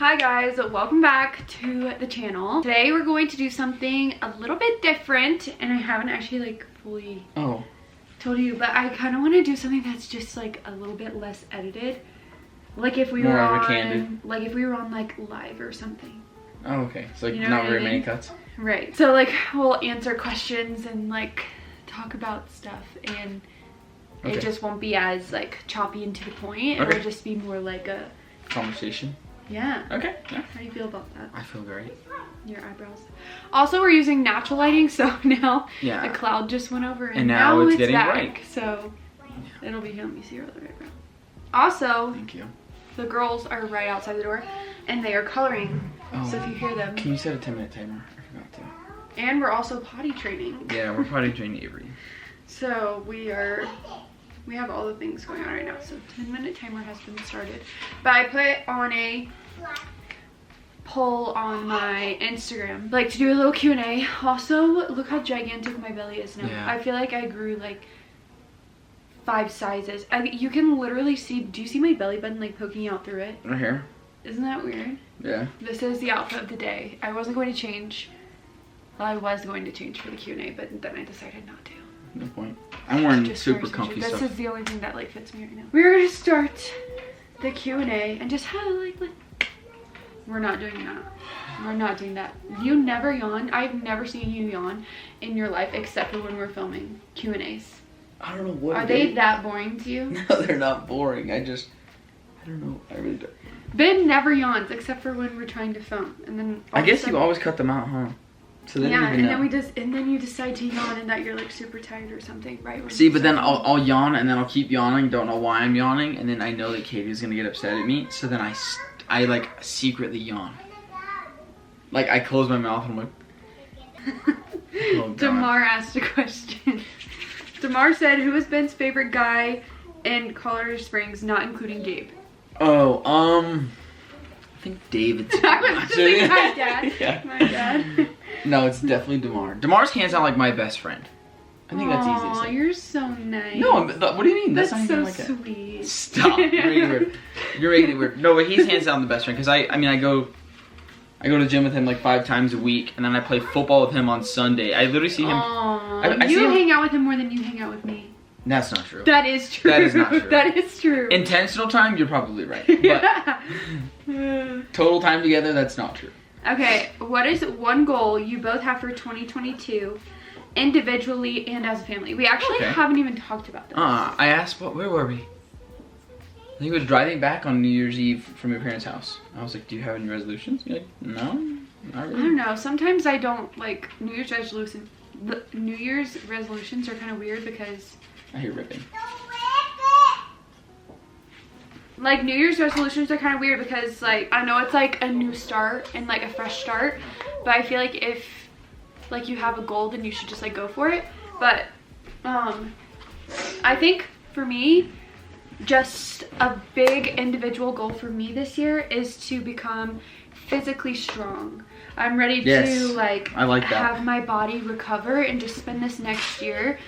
Hi guys, welcome back to the channel. Today we're going to do something a little bit different, and I haven't actually fully told you, but I kind of want to do something that's just a little bit less edited. Like if we were on live or something. Oh, okay. So not very many cuts. Right. So we'll answer questions and talk about stuff, and it just won't be as choppy and to the point. It'll just be more like a conversation. Yeah. Okay. Yeah. How do you feel about that? I feel great. Your eyebrows. Also, we're using natural lighting, so now a cloud just went over, and now it's getting back. Bright. So it'll be here. Let me see your other eyebrow. Also, thank you. The girls are right outside the door, and they are coloring. So if you hear them, can you set a 10-minute timer? I forgot to. And we're also potty training. Yeah, we're potty training Avery. So we have all the things going on right now. So 10-minute timer has been started. But I put on a poll on my Instagram, to do a little Q&A. Also, look how gigantic my belly is now. Yeah. I feel like I grew 5 sizes. You can literally see, do you see my belly button poking out through it? Right here. Isn't that weird? Yeah. This is the outfit of the day. I wasn't going to change. Well, I was going to change for the Q&A, but then I decided not to. No point. I'm wearing super comfy stuff. This is the only thing that fits me right now. We're gonna start the Q&A and just have we're not doing that. We're not doing that. You never yawn. I've never seen you yawn in your life except for when we're filming Q&As. I don't know what. Are they that boring to you? No, they're not boring. I don't know. I really don't. Ben never yawns except for when we're trying to film, and then I guess you always cut them out, huh? So then you decide to yawn and that you're super tired or something, right? See, but then I'll yawn and then I'll keep yawning, don't know why I'm yawning, and then I know that Katie's gonna get upset at me, so then I secretly yawn. I close my mouth and I'm oh, God. Damar asked a question. Damar said, who is Ben's favorite guy in Colorado Springs, not including Gabe? Oh, I think David's. I was just thinking my dad. Yeah. My dad. No, it's definitely Damar. Damar's hands down my best friend. I think that's easy to say. You're so nice. No, what do you mean? That's so sweet. Stop. You're making it weird. You're making it weird. No, but he's hands down the best friend, because I go to the gym with him 5 times a week, and then I play football with him on Sunday. I literally see him. You hang out with him more than you hang out with me. That's not true. That is true. That is not true. That is true. Intentional time, you're probably right. But total time together, that's not true. Okay, what is one goal you both have for 2022, individually and as a family? We actually haven't even talked about this. I asked, where were we? I think it was driving back on New Year's Eve from your parents' house. I was like, do you have any resolutions? You're like, no, not really. I don't know. Sometimes I don't New Year's resolutions. New Year's resolutions are kind of weird because I hear ripping. New Year's resolutions are kind of weird because I know it's a new start and a fresh start, but I feel if you have a goal, then you should just go for it. But I think for me, just a big individual goal for me this year is to become physically strong. I'm ready to I like that. Have my body recover and just spend this next year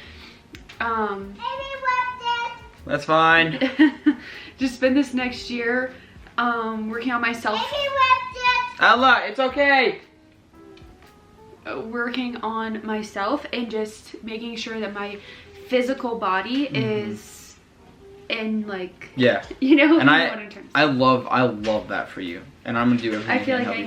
that's fine. just spend this next year working on myself. Allah, it's okay. Working on myself and just making sure that my physical body is in and I love that for you, and I'm gonna do everything I feel to like help you, I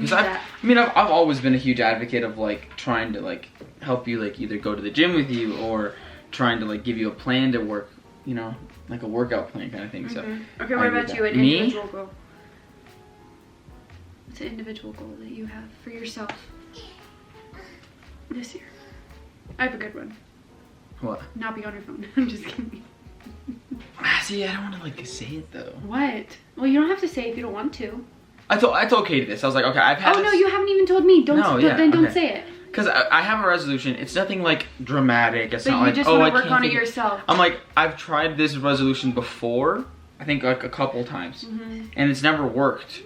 need that. I've always been a huge advocate of trying to help you either go to the gym with you or trying to give you a plan to work, a workout plan kind of thing. So okay, what about you? An individual goal. What's an individual goal that you have for yourself this year? I have a good one. What? Not be on your phone. I'm just kidding. See, I don't want to say it though. What? Well, you don't have to say it if you don't want to. I told Katie this. I was like, okay, I've had. Oh no, you haven't even told me. Don't say it. Because I have a resolution. It's nothing dramatic. It's not you just want to work on it yourself. I'm I've tried this resolution before. I think a couple times, and it's never worked.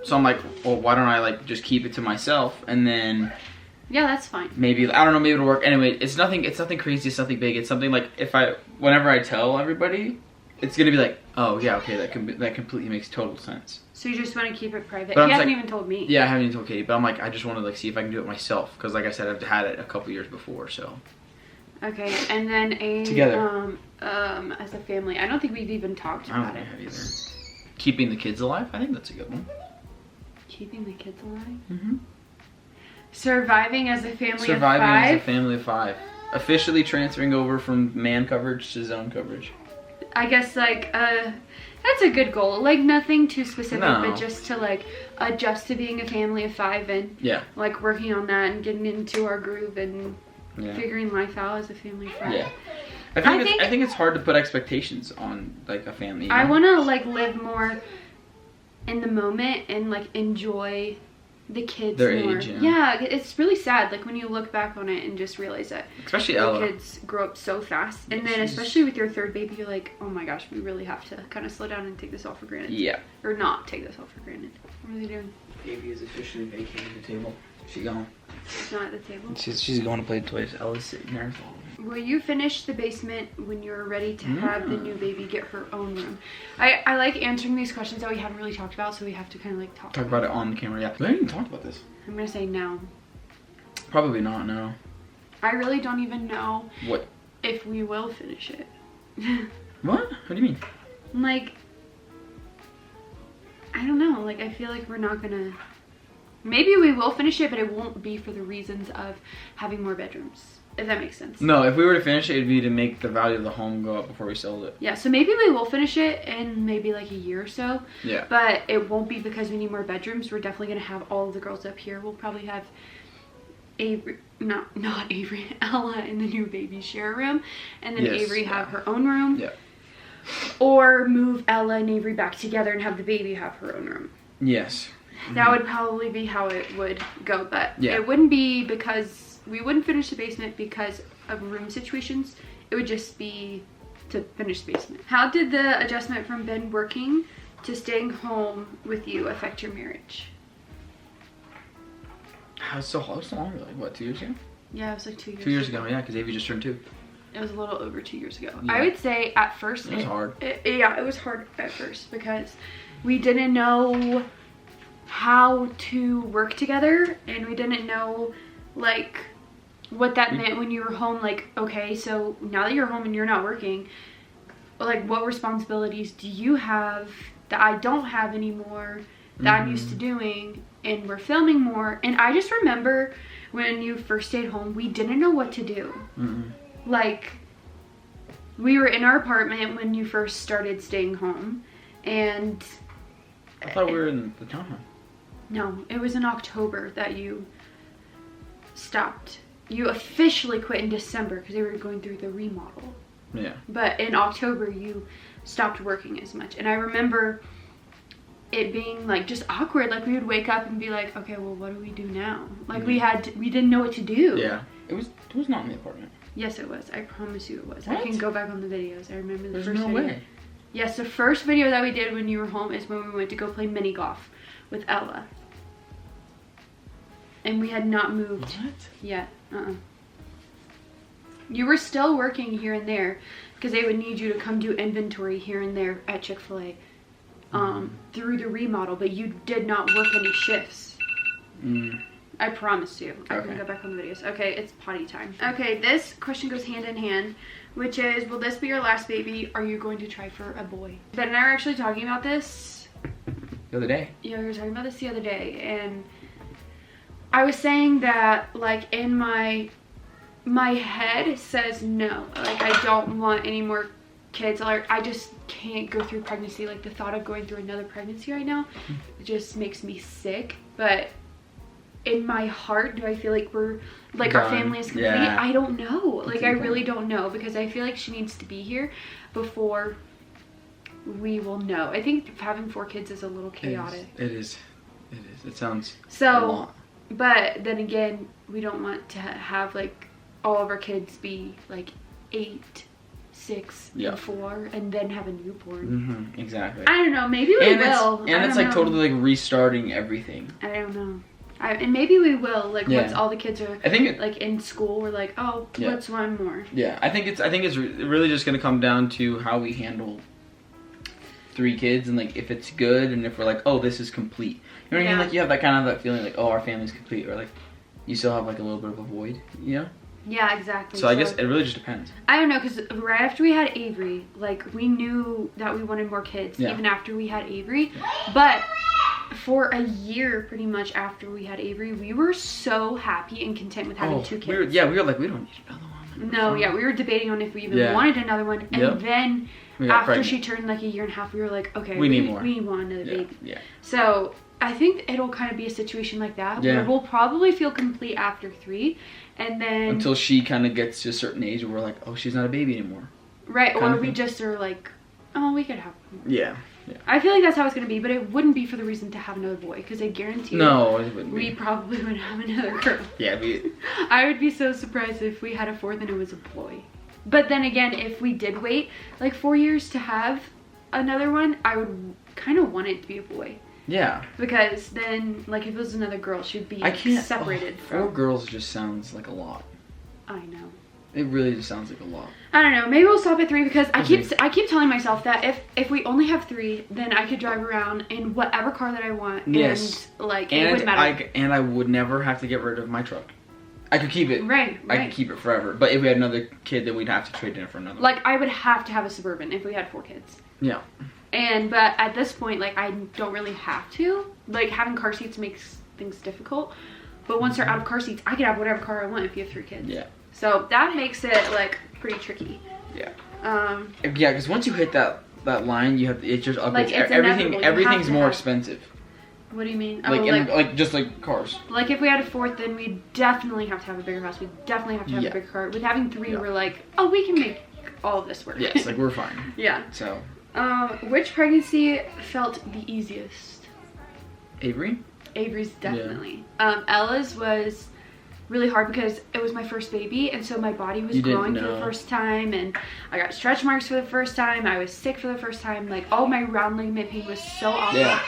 So I'm well, why don't I just keep it to myself, and then. Yeah, that's fine. Maybe, I don't know, maybe it'll work. Anyway, it's nothing crazy, it's nothing big. It's something whenever I tell everybody, it's gonna be like, oh yeah, okay, that completely makes total sense. So you just want to keep it private? But He hasn't even told me. Yeah, I haven't even told Katie, but I'm like, I just want to like see if I can do it myself, because like I said, I've had it a couple years before, so. Okay, and then Together. As a family, I don't think we've even talked about it. I don't think I have either. Keeping the kids alive, I think that's a good one. Keeping the kids alive. Mm-hmm. Surviving as a family of 5. Surviving as a family of 5. Officially transferring over from man coverage to zone coverage. I guess like that's a good goal. Like nothing too specific, but just to like adjust to being a family of 5 and like working on that and getting into our groove and figuring life out as a family of 5. Yeah. I think it's hard to put expectations on like a family. You know? I want to like live more in the moment and like enjoy the kids their more. age. Yeah, it's really sad like when you look back on it and just realize that especially the Ella. kids grow up so fast, and then especially with your 3rd baby, you're like, oh my gosh, we really have to kind of slow down and take this all for granted. Yeah. Or not take this all for granted. What are they doing? Baby is officially vacating the table. She's gone. She's not at the table. She's going to play toys. Ella's sitting there. Will you finish the basement when you're ready to have the new baby get her own room? I like answering these questions that we haven't really talked about, so we have to kind of like talk about it on the camera. Yeah, we haven't even talked about this. I'm gonna say no. Probably not. No. I really don't even know what if we will finish it. What? What do you mean? Like, I don't know. Like, I feel like we're not gonna. Maybe we will finish it, but it won't be for the reasons of having more bedrooms. If that makes sense. No, if we were to finish it, it'd be to make the value of the home go up before we sold it. Yeah, so maybe we will finish it in maybe like a year or so. Yeah. But it won't be because we need more bedrooms. We're definitely going to have all of the girls up here. We'll probably have Avery, not Avery, Ella in the new baby share room. And then Avery have her own room. Yeah. Or move Ella and Avery back together and have the baby have her own room. Yes. That would probably be how it would go. But it wouldn't be because... We wouldn't finish the basement because of room situations. It would just be to finish the basement. How did the adjustment from Ben working to staying home with you affect your marriage? How so long ago? Like what, 2 years ago? Yeah, it was like 2 years. 2 years ago, yeah, because Avy just turned 2. It was a little over 2 years ago. Yeah. I would say at first it was hard. It was hard at first because we didn't know how to work together, and we didn't know like what that meant when you were home. Like, okay, so now that you're home and you're not working, like what responsibilities do you have that I don't have anymore that I'm used to doing, and we're filming more. And I just remember when you first stayed home, we didn't know what to do. Like, we were in our apartment when you first started staying home, and I thought we were in the townhome. No, it was in October that you stopped. You officially quit in December because they were going through the remodel. Yeah. But in October, you stopped working as much. And I remember it being like just awkward. Like we would wake up and be like, okay, well, what do we do now? Like we didn't know what to do. Yeah. It was not in the apartment. Yes, it was. I promise you it was. What? I can go back on the videos. I remember the There's first no video. way. Yes, the first video that we did when you were home is when we went to go play mini golf with Ella. And we had not moved yet. You were still working here and there because they would need you to come do inventory here and there at Chick-fil-A through the remodel, but you did not work any shifts. I promise you. I can go back on the videos. Okay, it's potty time. Okay, this question goes hand in hand, which is, will this be your last baby? Are you going to try for a boy? Ben and I were actually talking about this the other day. Yeah, we were talking about this the other day, and I was saying that like in my head says no. Like I don't want any more kids. Like I just can't go through pregnancy. Like the thought of going through another pregnancy right now just makes me sick. But in my heart, do I feel like we're like our family is complete? Yeah. I don't know. Like I really don't know, because I feel like she needs to be here before we will know. I think having 4 kids is a little chaotic. It is. It sounds a lot. But then again, we don't want to have like all of our kids be like 8, 6, and 4, and then have a newborn. Exactly. I don't know. Maybe we will. And it's like totally like restarting everything. I don't know. And maybe we will. Like once all the kids are like in school, we're like, oh, what's one more? Yeah, I think it's really just gonna come down to how we handle 3 kids, and like if it's good and if we're like, oh, this is complete. You know what I mean? Like you have that kind of that feeling like, oh, our family's complete, or like you still have like a little bit of a void, you know? Yeah, exactly. So I guess it really just depends. I don't know, because right after we had Avery, like we knew that we wanted more kids, even after we had Avery. But for a year, pretty much after we had Avery, we were so happy and content with having 2 kids. We were like, we don't need another one. No, we were debating on if we even wanted another one. And then after pregnant. she turned like a year and a half, we were like, okay, we need more. We want another baby. Yeah. So I think it'll kind of be a situation like that where we'll probably feel complete after 3, and then until she kind of gets to a certain age where we're like, oh, she's not a baby anymore. Right, or we just are like, oh, we could have one. Yeah. I feel like that's how it's gonna be, but it wouldn't be for the reason to have another boy, because I guarantee no, it wouldn't we probably would have another girl. Yeah, I would be so surprised if we had a 4th and it was a boy. But then again, if we did wait like 4 years to have another one, I would kind of want it to be a boy. Yeah. Because then, like, if it was another girl, she'd be separated from... 4 girls just sounds like a lot. I know. It really just sounds like a lot. I don't know. Maybe we'll stop at 3, because I keep telling myself that if we only have 3, then I could drive around in whatever car that I want. Yes. And, like, it wouldn't matter. I would never have to get rid of my truck. I could keep it. Right. I could keep it forever. But if we had another kid, then we'd have to trade it in for another one. Like, I would have to have a Suburban if we had 4 kids. Yeah. But at this point, like, I don't really have to. Like, having car seats makes things difficult. But once they're out of car seats, I can have whatever car I want if you have 3 kids. Yeah. So that makes it, like, pretty tricky. Yeah. Yeah, because once you hit that line, you have it just upgrades. Like, it's everything's more expensive. What do you mean? Like just like cars. Like if we had a 4th, then we definitely have to have a bigger house. We definitely have to have a bigger car. With having 3, we're like, oh, we can make all of this work. Yes, like we're fine. Yeah. So. Which pregnancy felt the easiest? Avery? Avery's definitely. Ella's was really hard because it was my first baby, and so my body was growing for the first time, and I got stretch marks for the first time. I was sick for the first time. Like, all my round ligament pain was so awful. Yeah.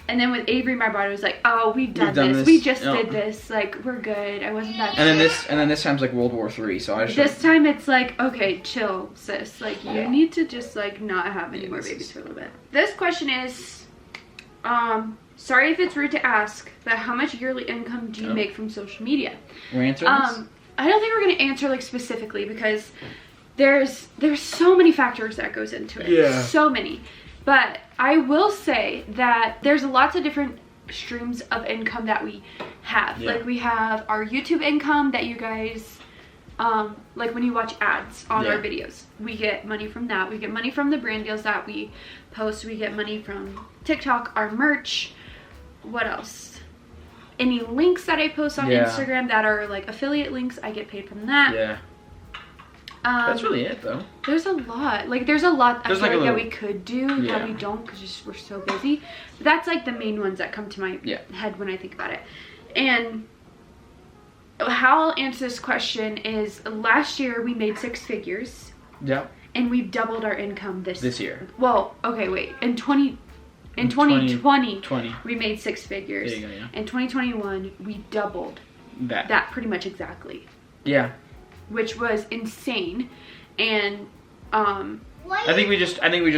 And then with Avery, my body was like, oh, we've done this. We just did this. Like, we're good. I wasn't that sick. And then this time's like World War III, so I just... This time it's like, okay, chill, sis. Like, you need to just, like, not have any more babies for a little bit. This question is, sorry if it's rude to ask, but how much yearly income do you make from social media? We're answering this? I don't think we're going to answer, like, specifically, because there's so many factors that goes into it. Yeah. So many. But I will say that there's lots of different streams of income that we have. Yeah. Like, we have our YouTube income that you guys, like when you watch ads on our videos, we get money from that. We get money from the brand deals that we post. We get money from TikTok, our merch. What else? Any links that I post on Instagram that are like affiliate links, I get paid from that. Yeah. That's really it, though. There's a lot. Like, there's a lot I feel like that we could do that we don't because we're so busy. But that's, like, the main ones that come to my head when I think about it. And how I'll answer this question is, last year we made 6 figures. Yeah. And we've doubled our income this year. Well, okay, wait. In 2020, we made 6 figures. There you go, In 2021, we doubled that pretty much exactly. Yeah. Which was insane. And I think we just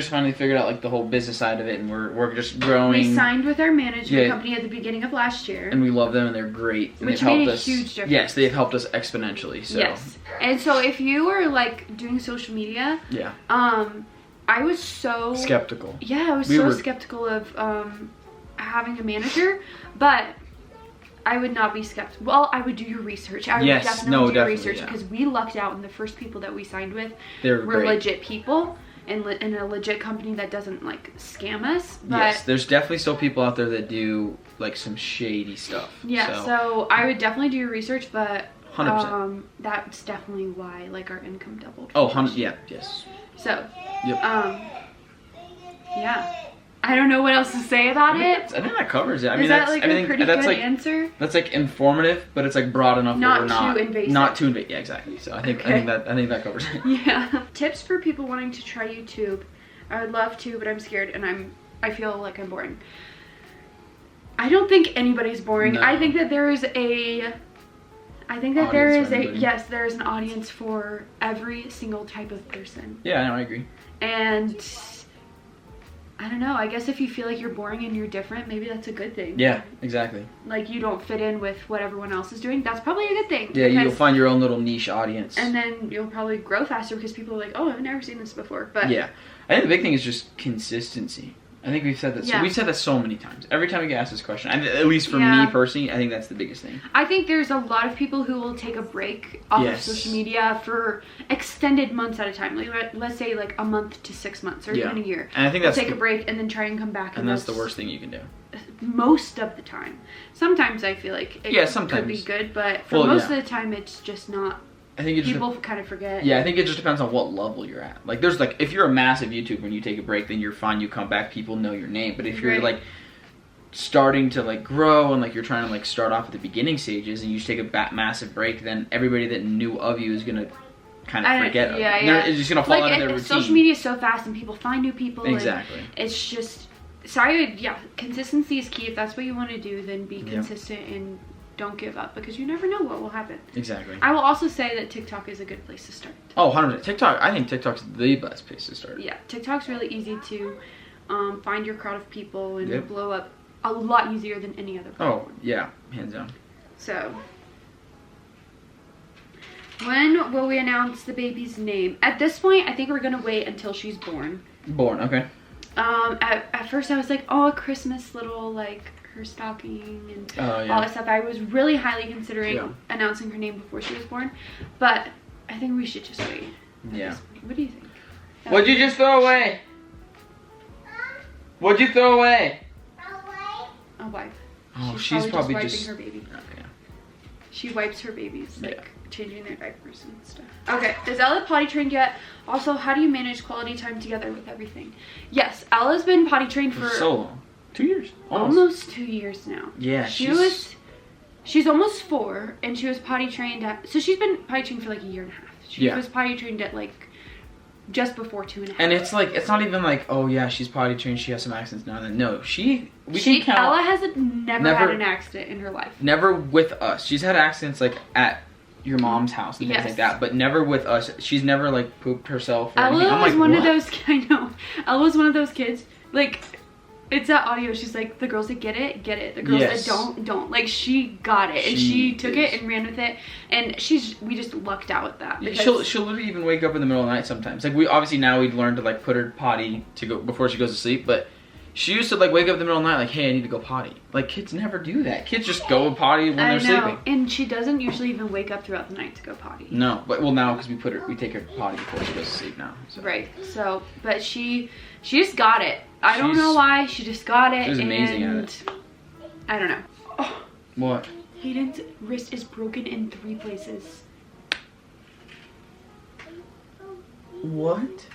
finally figured out like the whole business side of it, and we're just growing. We signed with our management company at the beginning of last year, and we love them, and they're great, and which made a huge difference. Yes, they've helped us exponentially. So. Yes, and so if you are like doing social media, I was so skeptical. Yeah, I was so skeptical of having a manager, but I would not be skeptical. Well, I would do your research. I would definitely do your research because we lucked out, and the first people that we signed with were legit people and a legit company that doesn't like scam us. But yes, there's definitely still people out there that do like some shady stuff. Yeah, so I would definitely do your research, but 100%. That's definitely why like our income doubled. Oh, 100. Yeah, yes. So, yeah. I don't know what else to say about it. I think that covers it. I mean, is that like a pretty good answer? That's like informative, but it's like broad enough not where we're too invasive. Not too invasive. Yeah, exactly. So I think that covers it. Yeah. Tips for people wanting to try YouTube. I would love to, but I'm scared, and I feel like I'm boring. I don't think anybody's boring. No. I think that there is yes, there is an audience for every single type of person. Yeah, no, I agree. And I don't know. I guess if you feel like you're boring and you're different, maybe that's a good thing. Yeah, exactly. Like you don't fit in with what everyone else is doing. That's probably a good thing. Yeah, you'll find your own little niche audience. And then you'll probably grow faster because people are like, oh, I've never seen this before. But yeah, I think the big thing is just consistency. I think we've said that. Yeah. So we've said that so many times. Every time we get asked this question, at least for me personally, I think that's the biggest thing. I think there's a lot of people who will take a break off of social media for extended months at a time. Like let's say like a month to 6 months or even a year. And I think that's take a break and then try and come back. And that's the worst thing you can do. Most of the time. Sometimes I feel like it could be good, but for most of the time it's just not. I think people kind of forget. Yeah, I think it just depends on what level you're at. Like, there's like, if you're a massive YouTuber and you take a break, then you're fine. You come back, people know your name. But if you're like starting to like grow and like you're trying to like start off at the beginning stages and you just take a massive break, then everybody that knew of you is gonna kind of forget. It's just gonna fall out of their routine. Social media is so fast and people find new people. Exactly. And it's just consistency is key. If that's what you want to do, then be consistent and don't give up, because you never know what will happen. Exactly. I will also say that TikTok is a good place to start. Oh, 100%. TikTok, I think TikTok's the best place to start. Yeah, TikTok's really easy to find your crowd of people and blow up a lot easier than any other platform. Oh, yeah, hands down. So, when will we announce the baby's name? At this point, I think we're gonna wait until she's born. Born, okay. At first I was like, oh, a Christmas little, like, her stocking and all that stuff. I was really highly considering announcing her name before she was born, but I think we should just wait. Yeah. What do you think? What'd you just throw away? What'd you throw away? A wipe. Oh, she's probably wiping just her baby. Okay. She wipes her babies, like changing their diapers and stuff. Okay, is Ella potty trained yet? Also, how do you manage quality time together with everything? Yes, Ella's been potty trained for so long. 2 years. Almost 2 years now. Yeah, she's almost 4, and she was potty trained at, so she's been potty trained for like a year and a half. She was potty trained at like just before 2.5. And it's like, it's not even like, oh yeah, she's potty trained, she has some accidents now and then. No, Ella has never had an accident in her life. Never with us. She's had accidents like at your mom's house and things like that, but never with us. She's never like pooped herself or anything. Ella was one of those, I know. Ella was one of those kids, like, it's that audio. She's like, the girls that get it, get it. The girls that don't. Like, she got it, and she took it and ran with it. And we just lucked out with that. She'll literally even wake up in the middle of the night sometimes. Like, we've learned to like put her potty to go before she goes to sleep. But she used to like wake up in the middle of the night like, hey, I need to go potty. Like, kids never do that. Kids just go potty when they're sleeping. And she doesn't usually even wake up throughout the night to go potty. No, but now because we take her potty before she goes to sleep now. So. Right. So, but she just got it. I don't know why. She just got it. She's amazing at it. I don't know. Oh, what? Hayden's wrist is broken in 3 places. What?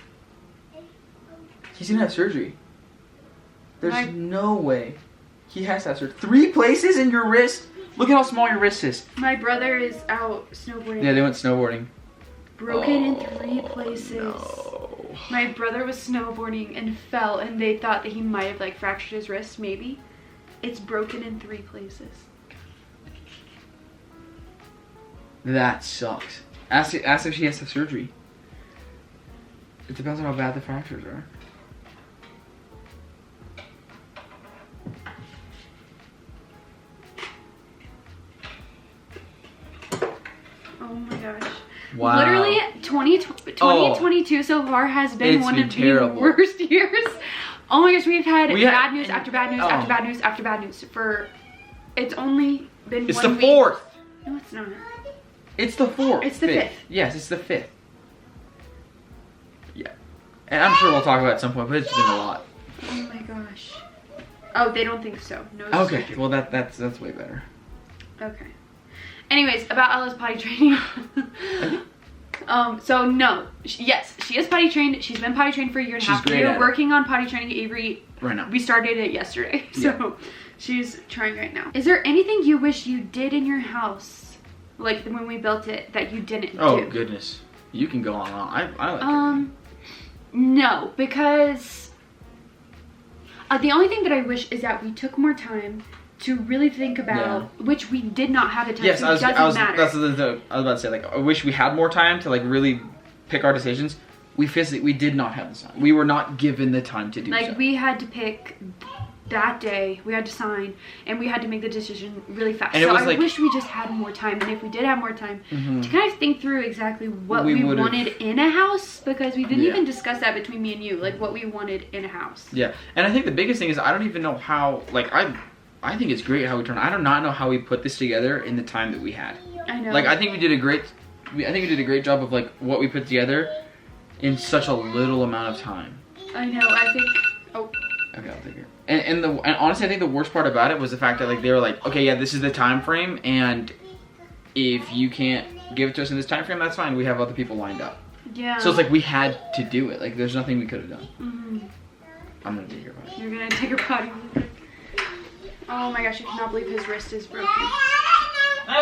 He's gonna have surgery. There's no way. He has to have surgery. 3 places in your wrist? Look at how small your wrist is. My brother is out snowboarding. Yeah, they went snowboarding. Broken in 3 places. No. My brother was snowboarding and fell, and they thought that he might have like fractured his wrist, maybe. It's broken in 3 places. That sucks. Ask if she has to have surgery. It depends on how bad the fractures are. Oh my gosh. Wow. Literally, 2022 so far has been one of the worst years. Oh my gosh, we've had bad news after bad news after bad news after bad news for, it's only been 1 week. It's the 4th. No, it's not. It's the 4th. It's the 5th. Yes, it's the 5th. Yeah. And I'm sure we'll talk about it at some point, but it's been a lot. Oh my gosh. Oh, they don't think so. No. Okay, well that's way better. Okay. Anyways, about Ella's potty training. So no, yes, she is potty trained. She's been potty trained for a year and a half. We're working on potty training Avery right now. We started it yesterday, so she's trying right now. Is there anything you wish you did in your house, like when we built it, that you didn't do? Oh goodness, you can go on. I like no, because the only thing that I wish is that we took more time to really think about, which we did not have the time. Yes, so I was about to say, like, I wish we had more time to like really pick our decisions. we did not have the time. We were not given the time to do like so. we had to pick that day, we had to sign, and we had to make the decision really fast. And so I like, wish we just had more time, and if we did have more time to kind of think through exactly what we wanted in a house, because we didn't even discuss that between me and you, like what we wanted in a house. Yeah, and I think the biggest thing is I don't even know how, like I think it's great how we turned. I do not know how we put this together in the time that we had. I know. Like I think we did a great job of like what we put together in such a little amount of time. I know. I think. Oh. Okay, I'll take it. And honestly, I think the worst part about it was the fact that like they were like, okay, yeah, this is the time frame, and if you can't give it to us in this time frame, that's fine. We have other people lined up. Yeah. So it's like we had to do it. Like there's nothing we could have done. Mm-hmm. I'm gonna take your potty. You're gonna take your potty. Oh my gosh, I cannot believe his wrist is broken. Come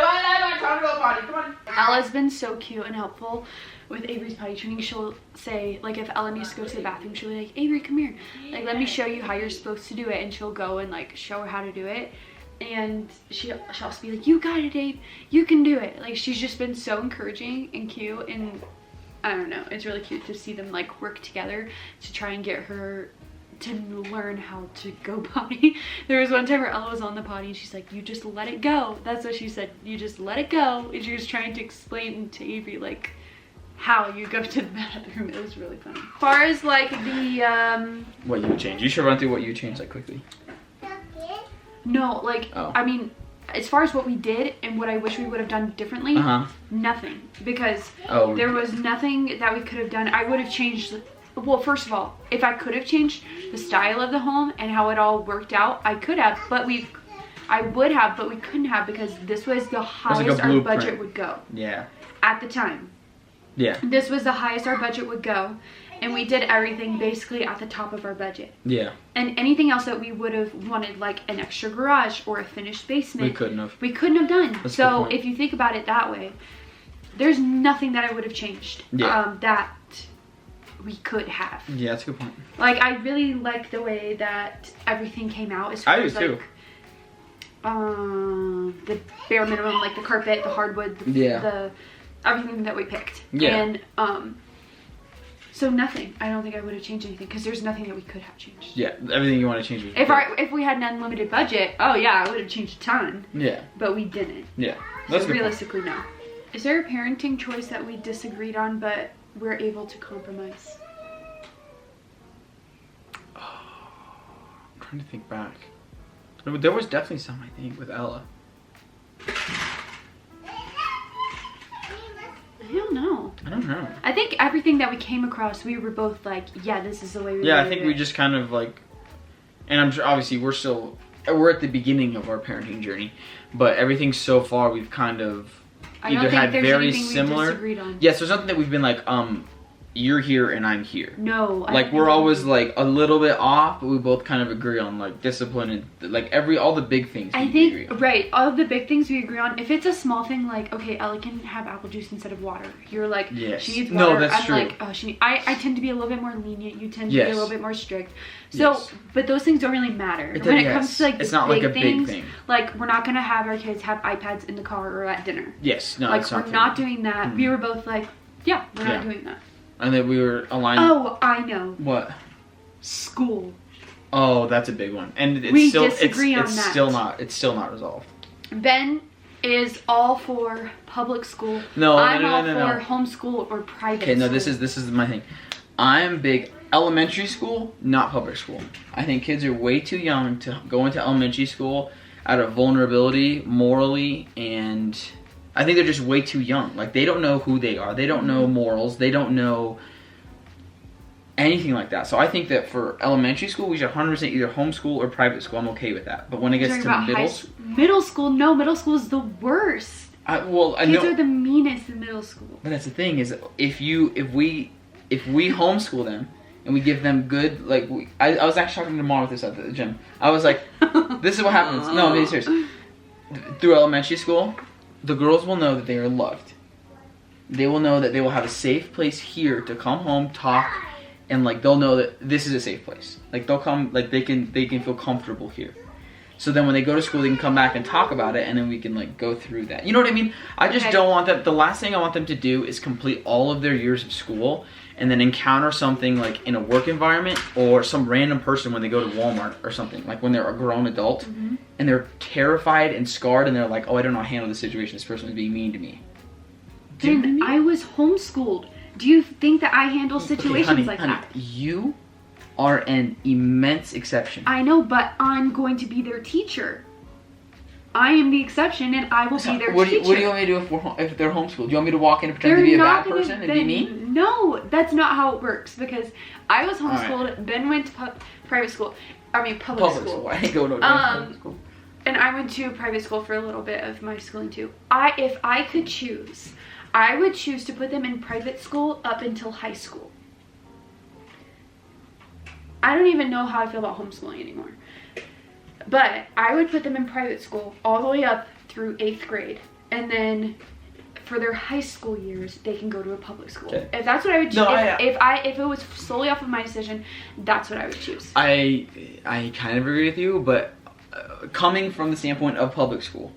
on. Ella's been so cute and helpful with Avery's potty training. She'll say, like, if Ella needs to go to the bathroom, she'll be like, Avery, come here. Like, let me show you how you're supposed to do it. And she'll go and, like, show her how to do it. And she'll also be like, you got it, Abe. You can do it. Like, she's just been so encouraging and cute. And I don't know. It's really cute to see them, like, work together to try and get her to learn how to go potty. There was one time where Ella was on the potty and she's like, you just let it go. That's what she said. You just let it go. And she was trying to explain to Avery, like, how you go to the bathroom. It was really funny. As far as like the what you would change? You should run through what you changed like quickly. No, like I mean, as far as what we did and what I wish we would have done differently, nothing. Because there was nothing that we could have done. I would have changed. Well, first of all, if I could have changed the style of the home and how it all worked out, I could have, but I would have, but we couldn't have because this was the highest like our budget would go. Yeah. At the time. Yeah. This was the highest our budget would go, and we did everything basically at the top of our budget. Yeah. And anything else that we would have wanted, like an extra garage or a finished basement, we couldn't have. We couldn't have done. That's so if you think about it that way, there's nothing that I would have changed. Yeah. That we could have. Yeah, that's a good point. Like, I really like the way that everything came out. As far as, too. The bare minimum, like the carpet, the hardwood, the everything that we picked. Yeah. And so nothing. I don't think I would have changed anything because there's nothing that we could have changed. Yeah, everything you want to change. If we had an unlimited budget, oh yeah, I would have changed a ton. Yeah. But we didn't. Yeah. That's so realistically, no. Is there a parenting choice that we disagreed on, but we're able to compromise? I'm trying to think back. There was definitely some, I think, with Ella. I don't know. I think everything that we came across, we were both like, yeah, this is the way we I think we just kind of like, and I'm sure obviously we're at the beginning of our parenting journey, but everything so far we've kind of either had very similar. Yes, there's nothing that we've been like, you're here and I'm here. No. Like we're always like a little bit off, but we both kind of agree on like discipline and like all the big things. I think all the big things we agree on. If it's a small thing like, okay, Ella can have apple juice instead of water. You're like, yes. She needs water. No, that's true. Like, oh, I tend to be a little bit more lenient. You tend to be a little bit more strict. So, but those things don't really matter when it comes to like it's the not big like a things. Big thing. Like we're not gonna have our kids have iPads in the car or at dinner. Yes. No. Like we're not doing that. Mm-hmm. We were both like, yeah, we're not doing that. And then we were aligned. Oh, I know. What? School. Oh, that's a big one. And it's we still disagree on that. It's still not resolved. Ben is all for public school. No, I'm all for homeschool or private school. Okay, no, this is my thing. I'm big elementary school, not public school. I think kids are way too young to go into elementary school out of vulnerability, morally, and I think they're just way too young. Like, they don't know who they are. They don't know morals. They don't know anything like that. So I think that for elementary school, we should 100% either homeschool or private school. I'm okay with that. But when it gets to middle school, no, middle school is the worst. I know. Kids are the meanest in middle school. But that's the thing is, if we homeschool them and we give them good, like, I was actually talking to Mom with this at the gym. I was like, this is what happens. No, I'm being serious. Through elementary school, the girls will know that they are loved. They will know that they will have a safe place here to come home, talk, and like they'll know that this is a safe place. Like they'll come, like they can feel comfortable here. So then when they go to school, they can come back and talk about it, and then we can like go through that. You know what I mean? I just don't want them, the last thing I want them to do is complete all of their years of school and then encounter something like in a work environment or some random person when they go to Walmart or something, like when they're a grown adult and they're terrified and scarred and they're like, oh, I don't know how to handle this situation. This person is being mean to me. And I was homeschooled. Do you think that I handle situations like that? You are an immense exception. I know, but I'm going to be their teacher. I am the exception, and I will be their teacher. What do you want me to do if they're homeschooled? Do you want me to walk in and pretend to be a bad person and be mean? No, that's not how it works, because I was homeschooled, Ben went to public school. I ain't going to public school. And I went to private school for a little bit of my schooling too. If I could choose, I would choose to put them in private school up until high school. I don't even know how I feel about homeschooling anymore. But I would put them in private school all the way up through 8th grade. And then for their high school years, they can go to a public school. Okay. If that's what I would choose, if it was solely off of my decision, that's what I would choose. I kind of agree with you, but coming from the standpoint of public school,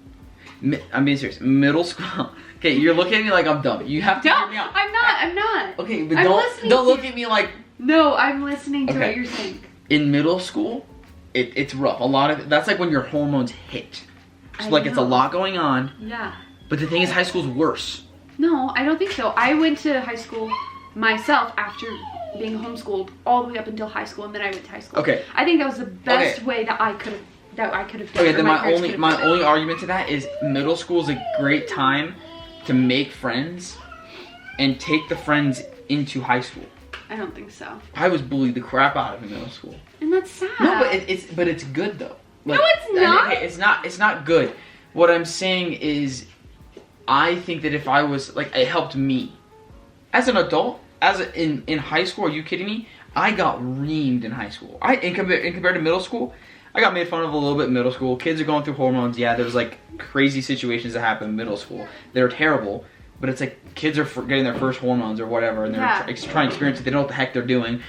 I'm being serious, middle school. Okay, you're looking at me like I'm dumb. You have to hear me out. I'm not. Okay, but don't look at me like... No, I'm listening to what you're saying. In middle school, it's rough. A lot of that's like when your hormones hit. So like it's a lot going on. Yeah. But the thing is, high school's worse. No, I don't think so. I went to high school myself after being homeschooled all the way up until high school, and then I went to high school. Okay. I think that was the best way that I could have done. Okay, then my only argument to that is middle school is a great time to make friends and take the friends into high school. I don't think so. I was bullied the crap out of in middle school. And that's sad. No, but it's good though. Like, no, it's not. It's not good. What I'm saying is, I think that if I was like, it helped me as an adult. In high school, are you kidding me? I got reamed in high school. Compared to middle school, I got made fun of a little bit in middle school. Kids are going through hormones. Yeah, there's like crazy situations that happen in middle school. They're terrible. But it's like kids are getting their first hormones or whatever, and they're trying to experience it. They don't know what the heck they're doing.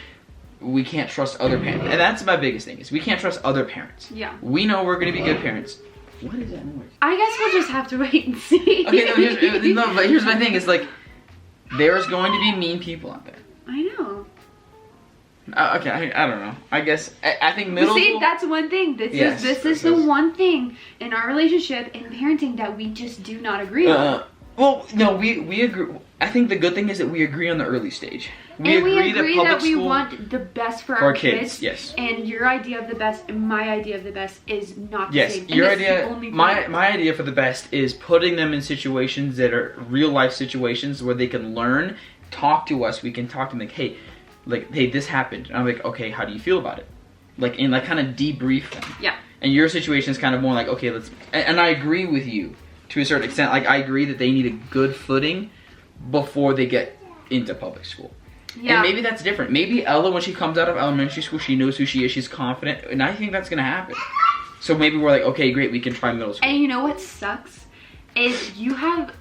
We can't trust other parents. And that's my biggest thing, is we can't trust other parents. Yeah. We know we're going to be good parents. What is that noise? I guess we'll just have to wait and see. Okay, but here's my thing. It's like, there's going to be mean people out there. I know. Okay, I don't know. I guess, I think middle school... that's one thing. This is the one thing in our relationship and parenting that we just do not agree on. Well, no, we agree. I think the good thing is that we agree on the early stage. We agree that we want the best for our kids. Yes. And your idea of the best and my idea of the best is not the same. Yes, your idea, my idea for the best is putting them in situations that are real life situations where they can learn, talk to us. We can talk to them like, hey, this happened. And I'm like, okay, how do you feel about it? Like, and like kind of debrief them. Yeah. And your situation is kind of more like, okay, and I agree with you. To a certain extent, like I agree that they need a good footing before they get into public school. Yeah. And maybe that's different. Maybe Ella, when she comes out of elementary school, she knows who she is, she's confident, and I think that's gonna happen. So maybe we're like, okay, great, we can try middle school. And you know what sucks? Is you have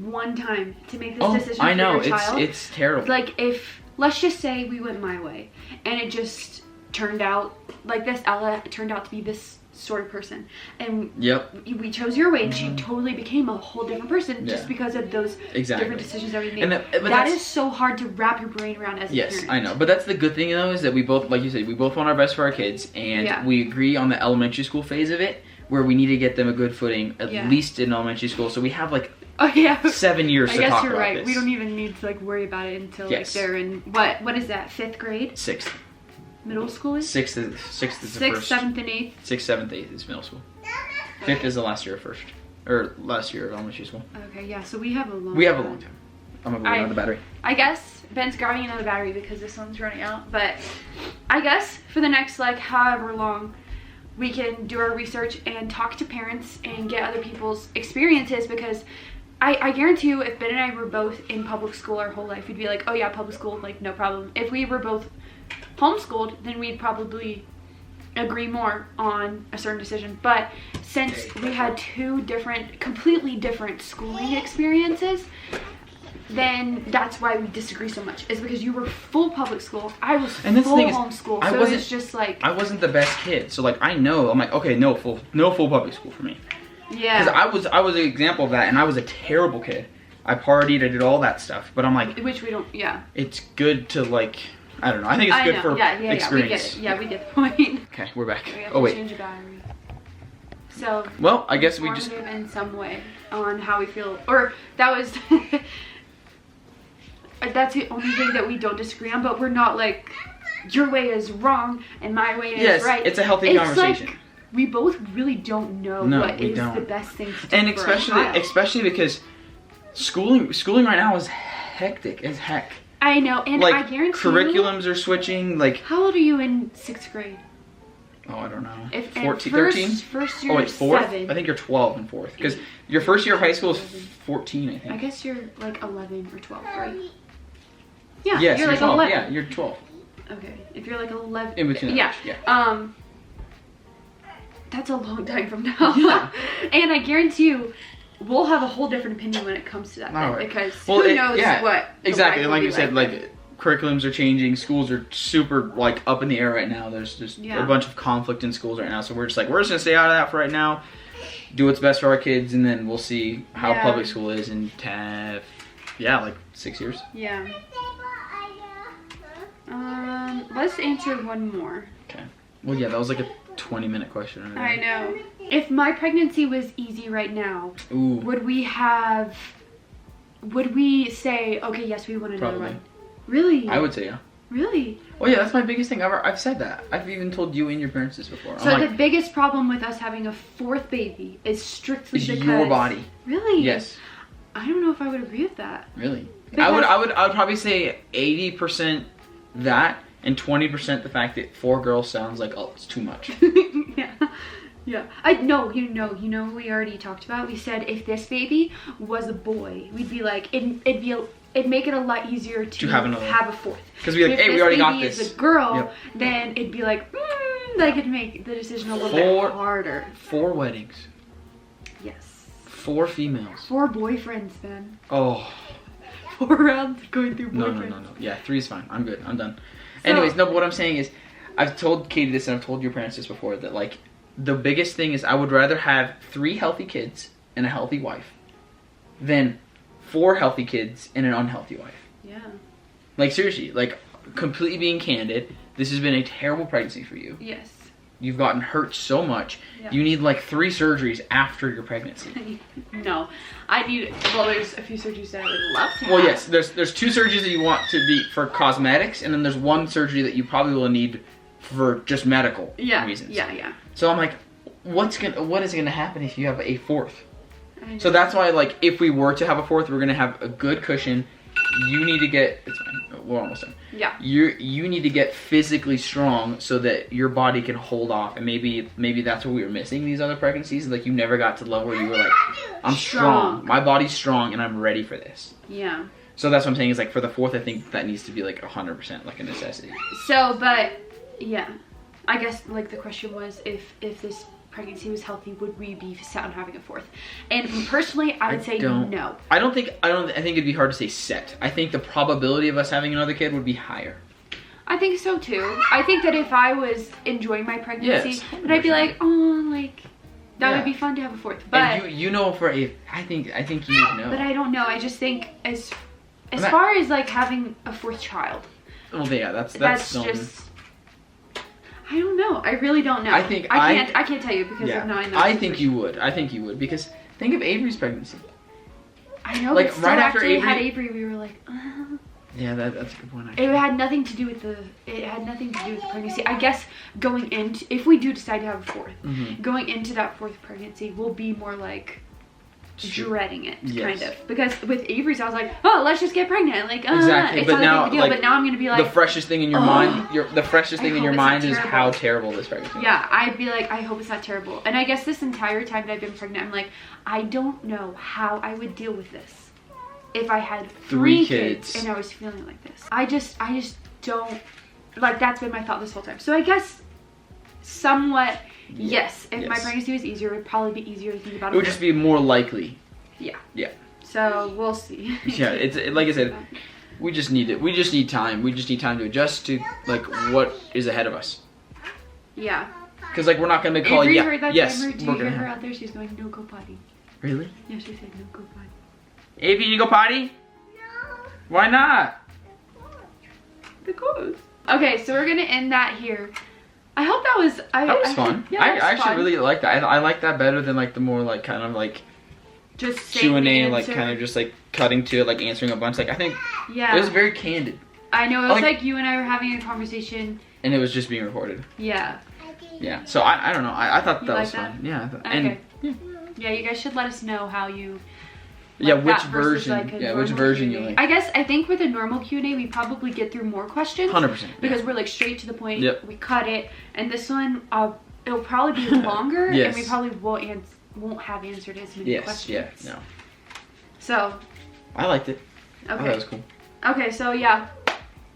one time to make this decision for your child. It's terrible. Like if, let's just say we went my way, and it just turned out, like this Ella turned out to be this sort of person, and we chose your way, and she totally became a whole different person just because of those different decisions that we made. That is so hard to wrap your brain around as a parent. Yes, I know, but that's the good thing though, is that we both, like you said, we both want our best for our kids, and we agree on the elementary school phase of it, where we need to get them a good footing, at least in elementary school, so we have like 7 years to talk about this. I guess you're right. We don't even need to like worry about it until like they're in, what is that, 5th grade? 6th. Middle school is? 6th is the 6th, 7th, and 8th? 6th, 7th, 8th is middle school. 5th is the last year of first. Or last year of elementary school. Okay, yeah, so we have a long time. We have a long time. I'm gonna go on the battery. I guess Ben's grabbing another battery because this one's running out. But I guess for the next like however long, we can do our research and talk to parents and get other people's experiences, because I guarantee you, if Ben and I were both in public school our whole life, we'd be like, oh yeah, public school, like no problem. If we were both homeschooled, then we'd probably agree more on a certain decision. But since we had two completely different schooling experiences, then that's why we disagree so much. Is because you were full public school, I was full homeschool. So it's just like I wasn't the best kid. So like I'm like, okay, no full public school for me. Yeah. Because I was an example of that, and I was a terrible kid. I partied, I did all that stuff, but I'm like, which we don't. Yeah. It's good to like, I don't know. I think it's good for experience. Yeah, we get it. We get the point. Okay, we're back. We have to change the battery. So. Well, I guess we just in some way on how we feel, or that was. That's the only thing that we don't disagree on, but we're not like your way is wrong and my way is right. It's a healthy conversation. Like, we both really don't know what is the best thing to do. And especially because schooling right now is hectic as heck. I know, and like, I guarantee curriculums are switching. Like, how old are you in 6th grade? Oh, I don't know. 14, 13? First year, oh, wait, 4th? 7. I think you're 12 in 4th. Because your first year of high school is 14, I think. I guess you're like 11 or 12, right? Yeah, yes, you're like 12. 11. Yeah, you're 12. Okay, if you're like 11. In between. Yeah. That's a long time from now. Yeah. And I guarantee you, we'll have a whole different opinion when it comes to that. Then, because who knows what. Exactly, and like you said, like curriculums are changing, schools are super like up in the air right now. There's just a bunch of conflict in schools right now, so we're just gonna stay out of that for right now, do what's best for our kids, and then we'll see how public school is in like 6 years. Yeah. Let's answer one more. Okay. Well, yeah, that was like a 20-minute question. I know. If my pregnancy was easy right now, would we say, okay, yes, we want another one? Really? I would say yeah. Really? Oh yeah, that's my biggest thing ever. I've said that. I've even told you and your parents this before. So the biggest problem with us having a 4th baby is strictly because your body. Really? Yes. I don't know if I would agree with that. Really? I would probably say 80% that and 20% the fact that 4 girls sounds like it's too much. Yeah. We already talked about. We said if this baby was a boy, we'd be like it'd make it a lot easier to have a 4th. Because we like, hey, we already got this. If this baby is a girl, then it'd be like that could make the decision a little bit harder. 4 weddings. Yes. 4 females. 4 boyfriends, then. Oh. 4 rounds going through boyfriends. No. Yeah, 3 is fine. I'm good. I'm done. So, anyways, no, but what I'm saying is, I've told Katie this and I've told your parents this before, that like, the biggest thing is I would rather have 3 healthy kids and a healthy wife than 4 healthy kids and an unhealthy wife. Yeah. Like, seriously, like, completely being candid, this has been a terrible pregnancy for you. Yes. You've gotten hurt so much. Yeah. You need like 3 surgeries after your pregnancy. No, there's a few surgeries that I would love to have. Well, yes, there's 2 surgeries that you want to be for cosmetics, and then there's 1 surgery that you probably will need for just medical reasons. Yeah. So I'm like, what is gonna happen if you have a 4th? So that's why, like, if we were to have a 4th, we're gonna have a good cushion. You need to get, it's fine, we're almost done. Yeah. You need to get physically strong so that your body can hold off, and maybe that's what we were missing these other pregnancies. Like, you never got to the level where you were like, I'm strong. My body's strong and I'm ready for this. Yeah. So that's what I'm saying is, like, for the 4th, I think that needs to be like 100% like a necessity. So, but yeah, I guess like the question was if this pregnancy was healthy, would we be set on having a 4th? And personally, I would say no. I think it'd be hard to say set. I think the probability of us having another kid would be higher. I think so too. I think that if I was enjoying my pregnancy, then I'd be like, oh, like that would be fun to have a 4th. But and you know, I think you would know. But I don't know. I just think as far as like having a 4th child. Well, yeah, that's just. I don't know. I really don't know. I can't tell you because of knowing that. I think you would because think of Avery's pregnancy. I know. Like, but right after Avery had Avery, we were like, yeah, that's a good point. Actually. It had nothing to do with the pregnancy. I guess going into, if we do decide to have a 4th, going into that 4th pregnancy, we'll be more like dreading it, kind of, because with Avery's I was like, oh, let's just get pregnant, like exactly. It's not a big deal. Like, but now I'm gonna be like, the freshest thing in your mind, the freshest thing in your mind is how terrible this pregnancy is. Yeah, I'd be like, I hope it's not terrible. And I guess this entire time that I've been pregnant, I'm like, I don't know how I would deal with this if I had 3 kids and I was feeling like this. I just don't, like, that's been my thought this whole time. So I guess somewhat yes, if my pregnancy was easier, it would probably be easier to think about it. It would just be more likely. Yeah. So we'll see. Yeah, like I said, we just need it. We just need time. We just need time to adjust to like what is ahead of us. Yeah. Because like we're not gonna call. Avery Yeah. heard that Yes. timer. Do We're you hear gonna. her out there? She's going no go potty. Really? Yeah, she said no go potty. Avy, you go potty? No. Why not? Because. Okay, so we're gonna end that here. I hope that was. That was fun. Yeah, I that was actually fun. really like that. I like that better than like the more like kind of like just Q&A, like kind of just like cutting to it, like answering a bunch. Like I think yeah. it was very candid. I know it was like you and I were having a conversation. And it was just being recorded. Yeah. Yeah. So I don't know. I thought that was that? fun. Yeah. Okay. And yeah, you guys should let us know how you. yeah, like which that versus, version? like, a Yeah, which normal version Q&A. you like? I think with a normal Q&A, we probably get through more questions. 100%. Because we're like straight to the point. Yep. We cut it, and this one, it'll probably be longer, Yes. and we probably won't have answered as many questions. Yes. Yeah. No. So. I liked it. I thought Okay. that was cool. Okay, so yeah,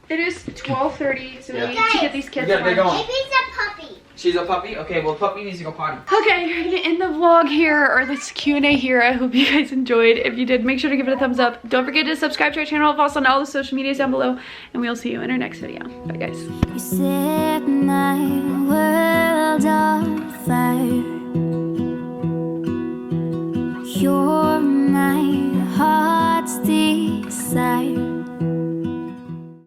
it is 12:30, so Yeah. we need to get these kids We gotta get lunch. going. Baby's a puppy. She's a puppy? Okay, well, puppy needs to go potty. Okay, we're gonna end the vlog here, or this Q&A here. I hope you guys enjoyed. If you did, make sure to give it a thumbs up. Don't forget to subscribe to our channel, follow us on all the social medias down below, and we'll see you in our next video. Bye, guys. You set my world on fire. You're